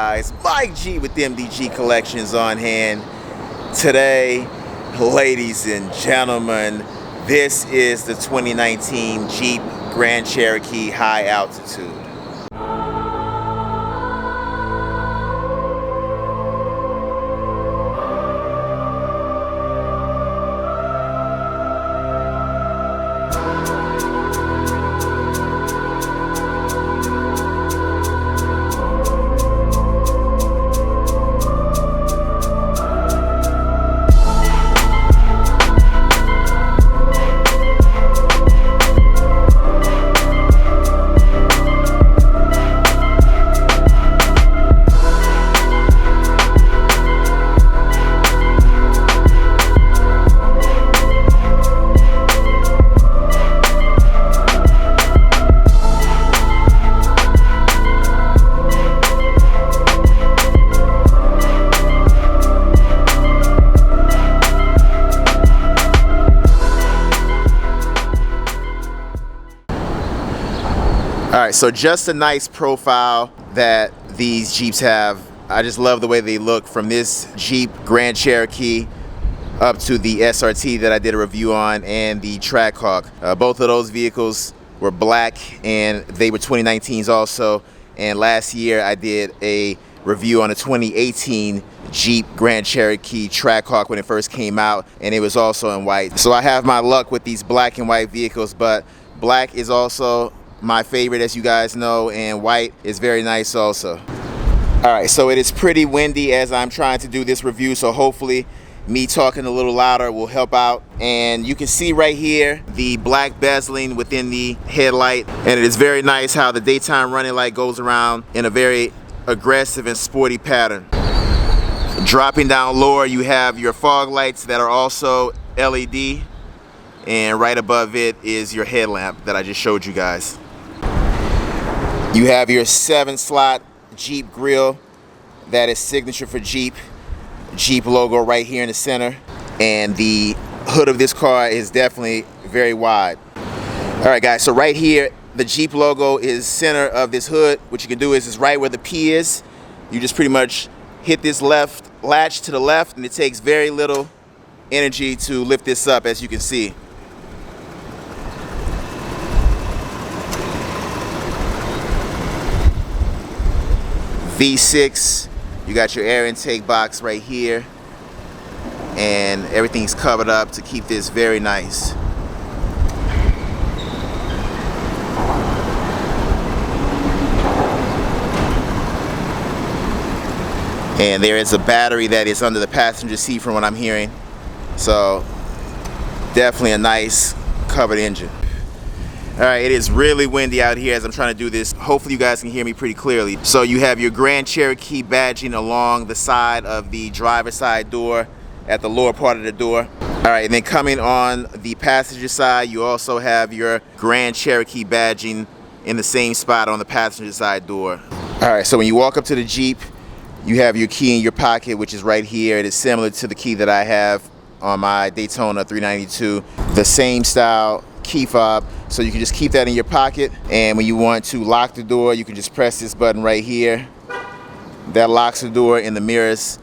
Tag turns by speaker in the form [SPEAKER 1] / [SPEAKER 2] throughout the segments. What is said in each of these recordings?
[SPEAKER 1] guys? Mike G with MDG Collections on hand. Today, ladies and gentlemen, this is the 2019 Jeep Grand Cherokee High Altitude. Alright, so just a nice profile that these Jeeps have. I just love the way they look, from this Jeep Grand Cherokee up to the SRT that I did a review on, and the Trac. Both of those vehicles were black and they were 2019s also. And last year I did a review on a 2018 Jeep Grand Cherokee Trac when it first came out, and it was also in white. So I have my luck with these black and white vehicles, but black is also my favorite, as you guys know, and white is very nice also. Alright, so it is pretty windy as I'm trying to do this review, so hopefully me talking a little louder will help out. And you can see right here the black bezeling within the headlight, and it is very nice how the daytime running light goes around in a very aggressive and sporty pattern. Dropping down lower, you have your fog lights that are also LED, and right above it is your headlamp that I just showed you guys. You have your 7-slot Jeep grille that is signature for Jeep. Jeep logo right here in the center, and the hood of this car is definitely very wide. Alright guys, so right here the Jeep logo is center of this hood. What you can do is right where the P is, you just pretty much hit this left latch to the left, and it takes very little energy to lift this up, as you can see. V6, you got your air intake box right here, and everything's covered up to keep this very nice. And there is a battery that is under the passenger seat from what I'm hearing, so definitely a nice covered engine. Alright, it is really windy out here as I'm trying to do this. Hopefully you guys can hear me pretty clearly. So you have your Grand Cherokee badging along the side of the driver's side door at the lower part of the door. Alright, and then coming on the passenger side, you also have your Grand Cherokee badging in the same spot on the passenger side door. Alright, so when you walk up to the Jeep, you have your key in your pocket, which is right here. It is similar to the key that I have on my Daytona 392. The same style key fob, so you can just keep that in your pocket, and when you want to lock the door, you can just press this button right here. That locks the door, and the mirrors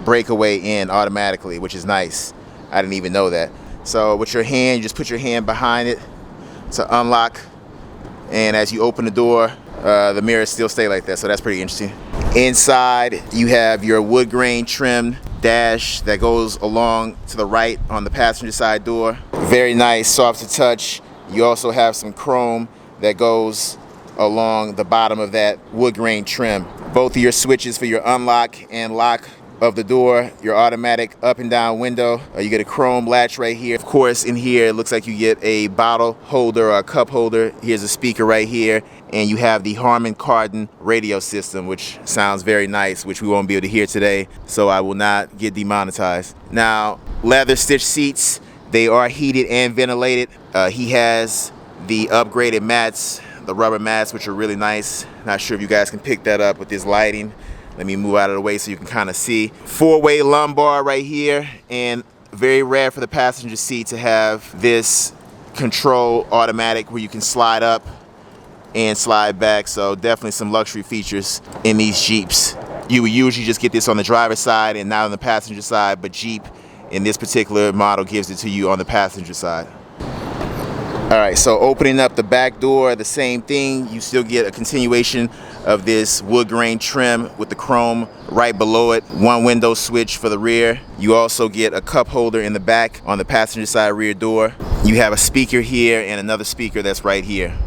[SPEAKER 1] break away in automatically, which is nice. I didn't even know that. So with your hand, you just put your hand behind it to unlock, and as you open the door, the mirrors still stay like that, so that's pretty interesting. Inside, you have your wood grain trim dash that goes along to the right on the passenger side door. Very nice, soft to touch. You also have some chrome that goes along the bottom of that wood grain trim. Both of your switches for your unlock and lock of the door, your automatic up and down window. You get a chrome latch right here. Of course, in here it looks like you get a bottle holder or a cup holder. Here's a speaker right here, and you have the Harman Kardon radio system, which sounds very nice, which we won't be able to hear today, so I will not get demonetized. Now, leather stitch seats, they are heated and ventilated. He has the upgraded mats, the rubber mats, which are really nice. Not sure if you guys can pick that up with this lighting. Let me move out of the way so you can kind of see. 4-way lumbar right here, and very rare for the passenger seat to have this control automatic where you can slide up and slide back, so definitely some luxury features in these Jeeps. You would usually just get this on the driver's side and not on the passenger side, but Jeep in this particular model gives it to you on the passenger side. All right, so opening up the back door, the same thing. You still get a continuation of this wood grain trim with the chrome right below it. One window switch for the rear. You also get a cup holder in the back on the passenger side rear door. You have a speaker here and another speaker that's right here.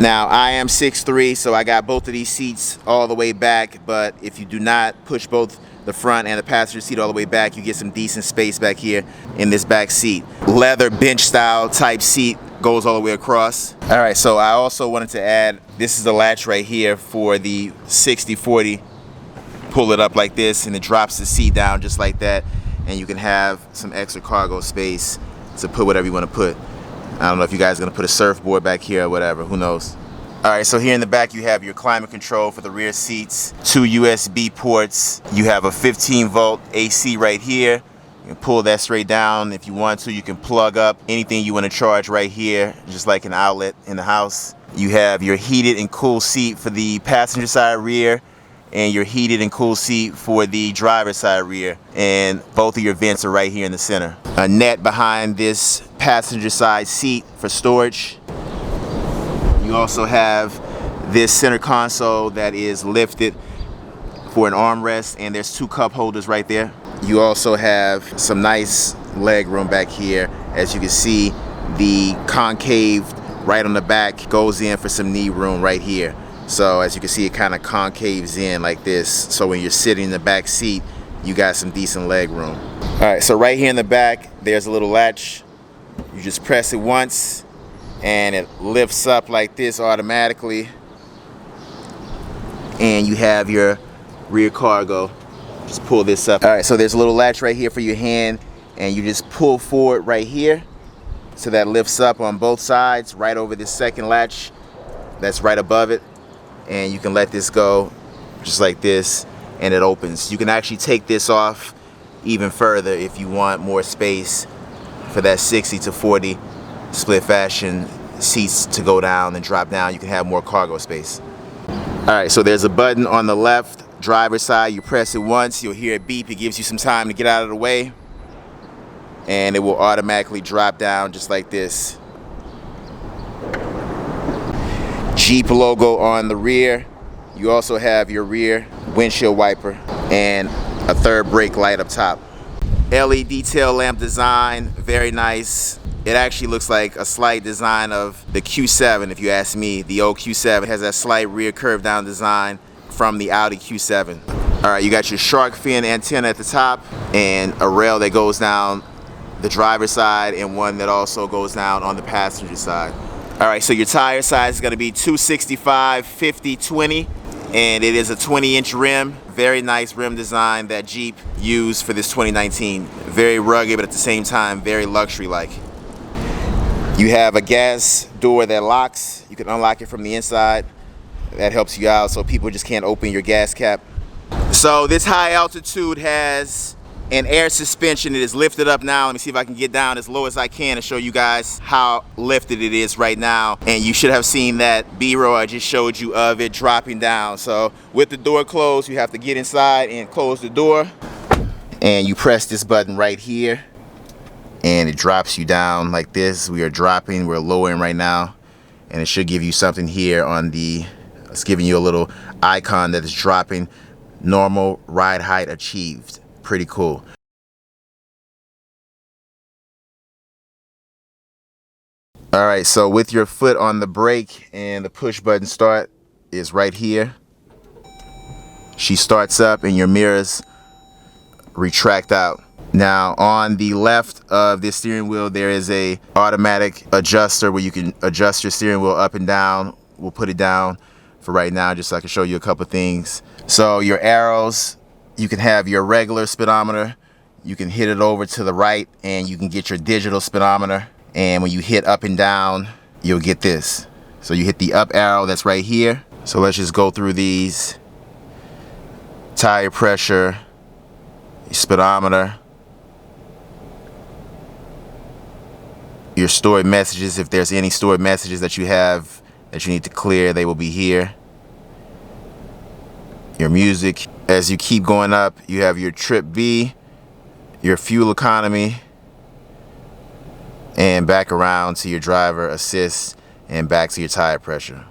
[SPEAKER 1] Now, I am 6'3", so I got both of these seats all the way back, but if you do not push both the front and the passenger seat all the way back, you get some decent space back here in this back seat. Leather bench style type seat goes all the way across. All right, so I also wanted to add, this is the latch right here for the 60/40. Pull it up like this and it drops the seat down just like that, and you can have some extra cargo space to put whatever you want to put. I don't know if you guys are gonna put a surfboard back here or whatever, who knows. All right, so here in the back you have your climate control for the rear seats, 2 USB ports. You have a 15-volt AC right here. You can pull that straight down if you want to. You can plug up anything you want to charge right here, just like an outlet in the house. You have your heated and cool seat for the passenger side rear, and your heated and cool seat for the driver's side rear. And both of your vents are right here in the center. A net behind this passenger side seat for storage. You also have this center console that is lifted for an armrest, and there's 2 cup holders right there. You also have some nice leg room back here. As you can see, the concave right on the back goes in for some knee room right here. So as you can see, it kind of concaves in like this. So when you're sitting in the back seat, you got some decent leg room. All right, so right here in the back, there's a little latch. You just press it once and it lifts up like this automatically. And you have your rear cargo. Just pull this up. All right, so there's a little latch right here for your hand, and you just pull forward right here. So that lifts up on both sides, right over this second latch that's right above it. And you can let this go just like this, and it opens. You can actually take this off even further if you want more space for that 60/40 split fashion seats to go down and drop down. You can have more cargo space. All right, so there's a button on the left, driver's side. You press it once, you'll hear it beep. It gives you some time to get out of the way, and it will automatically drop down just like this. Jeep logo on the rear. You also have your rear windshield wiper and a third brake light up top. LED tail lamp design, very nice. It actually looks like a slight design of the Q7, if you ask me. The old Q7 has that slight rear curve down design from the Audi Q7. All right, you got your shark fin antenna at the top and a rail that goes down the driver's side and one that also goes down on the passenger side. All right, so your tire size is gonna be 265, 50, 20, and it is a 20-inch rim. Very nice rim design that Jeep used for this 2019. Very rugged, but at the same time, very luxury-like. You have a gas door that locks. You can unlock it from the inside. That helps you out so people just can't open your gas cap. So this high altitude has an air suspension. It is lifted up now. Let me see if I can get down as low as I can to show you guys how lifted it is right now. And you should have seen that B-roll I just showed you of it dropping down. So with the door closed, you have to get inside and close the door. And you press this button right here and it drops you down like this. We are dropping, we're lowering right now. And it should give you something here on the, it's giving you a little icon that is dropping. Normal ride height achieved. Pretty cool. All right, so with your foot on the brake and the push button start is right here. She starts up and your mirrors retract out. Now on the left of this steering wheel, there is a automatic adjuster where you can adjust your steering wheel up and down. We'll put it down for right now just so I can show you a couple things. So your arrows, you can have your regular speedometer, you can hit it over to the right and you can get your digital speedometer, and when you hit up and down you'll get this. So you hit the up arrow that's right here. So let's just go through these. Tire pressure, speedometer, your stored messages, if there's any stored messages that you have that you need to clear, they will be here. Your music. As you keep going up, you have your trip B, your fuel economy, and back around to your driver assist and back to your tire pressure.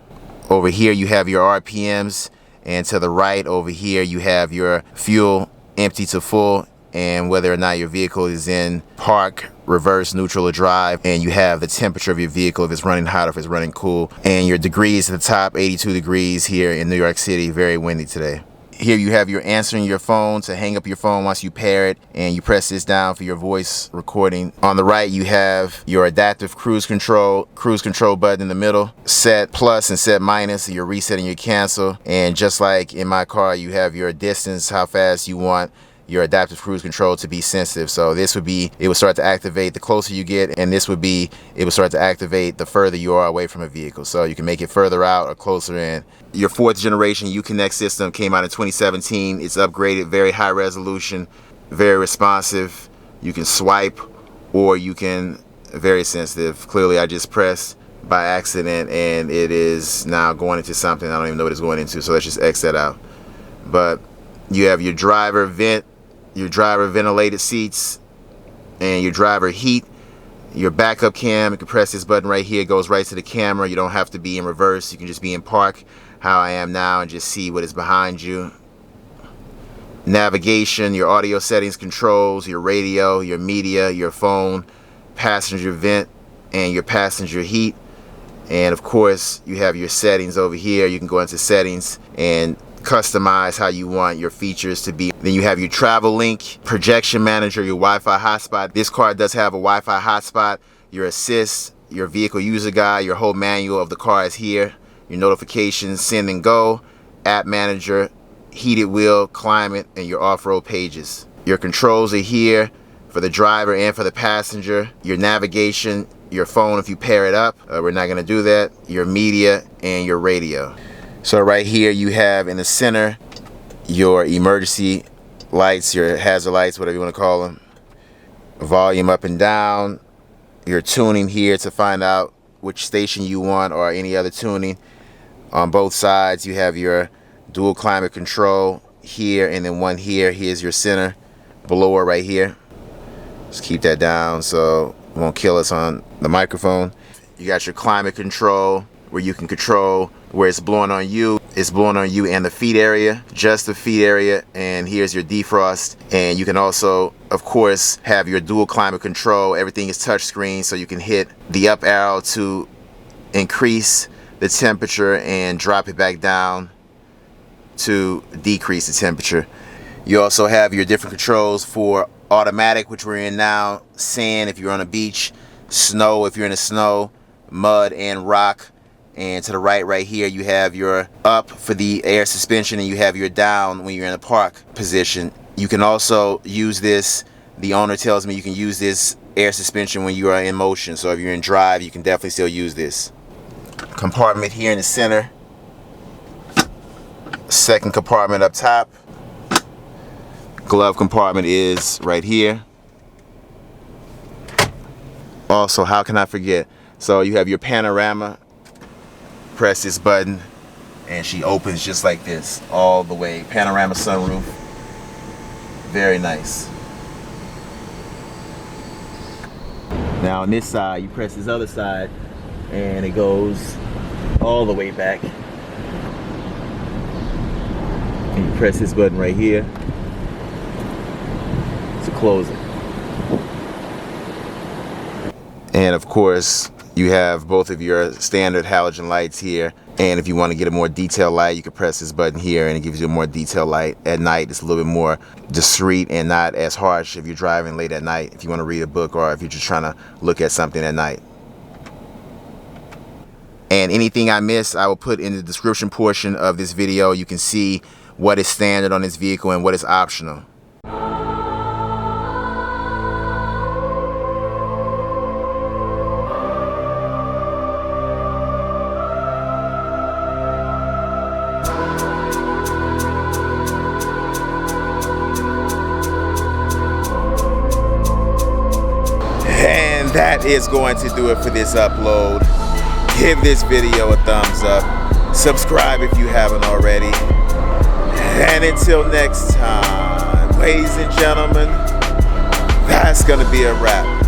[SPEAKER 1] Over here you have your RPMs, and to the right over here you have your fuel empty to full and whether or not your vehicle is in park, reverse, neutral, or drive, and you have the temperature of your vehicle, if it's running hot or if it's running cool, and your degrees at the top, 82 degrees here in New York City, very windy today. Here you have your answering your phone to hang up your phone once you pair it, and you press this down for your voice recording. On the right you have your adaptive cruise control button in the middle, set plus and set minus, your reset and your cancel, and just like in my car you have your distance, how fast you want your adaptive cruise control to be sensitive. So this would be, it would start to activate the closer you get, and this would be, it would start to activate the further you are away from a vehicle. So you can make it further out or closer in. Your 4th generation Uconnect system came out in 2017. It's upgraded, very high resolution, very responsive. You can swipe or you can, very sensitive. Clearly I just pressed by accident and it is now going into something I don't even know what it's going into, so let's just X that out. But you have your driver vent, your driver ventilated seats, and your driver heat. Your backup cam, you can press this button right here, it goes right to the camera. You don't have to be in reverse, you can just be in park, how I am now, and just see what is behind you. Navigation, your audio settings, controls, your radio, your media, your phone, passenger vent, and your passenger heat. And of course, you have your settings over here. You can go into settings and customize how you want your features to be. Then you have your travel link, projection manager, your Wi-Fi hotspot. This car does have a Wi-Fi hotspot. Your assist, your vehicle user guide, your whole manual of the car is here. Your notifications, send and go, app manager, heated wheel, climate, and your off-road pages. Your controls are here for the driver and for the passenger. Your navigation, your phone if you pair it up. We're not going to do that. Your media and your radio. So right here you have in the center your emergency lights, your hazard lights, whatever you want to call them. Volume up and down. Your tuning here to find out which station you want or any other tuning. On both sides you have your dual climate control here and then one here. Here's your center blower right here. Just keep that down so it won't kill us on the microphone. You got your climate control where you can control where it's blowing on you. It's blowing on you and the feet area, just the feet area, and here's your defrost. And you can also, of course, have your dual climate control. Everything is touch screen, so you can hit the up arrow to increase the temperature and drop it back down to decrease the temperature. You also have your different controls for automatic, which we're in now, sand if you're on a beach, snow if you're in the snow, mud and rock. And to the right here you have your up for the air suspension and you have your down when you're in the park position. You can also use this, the owner tells me you can use this air suspension when you are in motion. So if you're in drive, you can definitely still use this. Compartment here in the center. Second compartment up top. Glove compartment is right here. Also, how can I forget? So you have your panorama. Press this button and she opens just like this all the way. Panorama sunroof, very nice. Now on this side you press this other side and it goes all the way back, and you press this button right here to close it. And of course you have both of your standard halogen lights here, and if you want to get a more detailed light you can press this button here and it gives you a more detailed light. At night it's a little bit more discreet and not as harsh if you're driving late at night, if you want to read a book or if you're just trying to look at something at night. And anything I missed I will put in the description portion of this video. You can see what is standard on this vehicle and what is optional. That is going to do it for this upload. Give this video a thumbs up. Subscribe if you haven't already. And until next time, ladies and gentlemen, that's gonna be a wrap.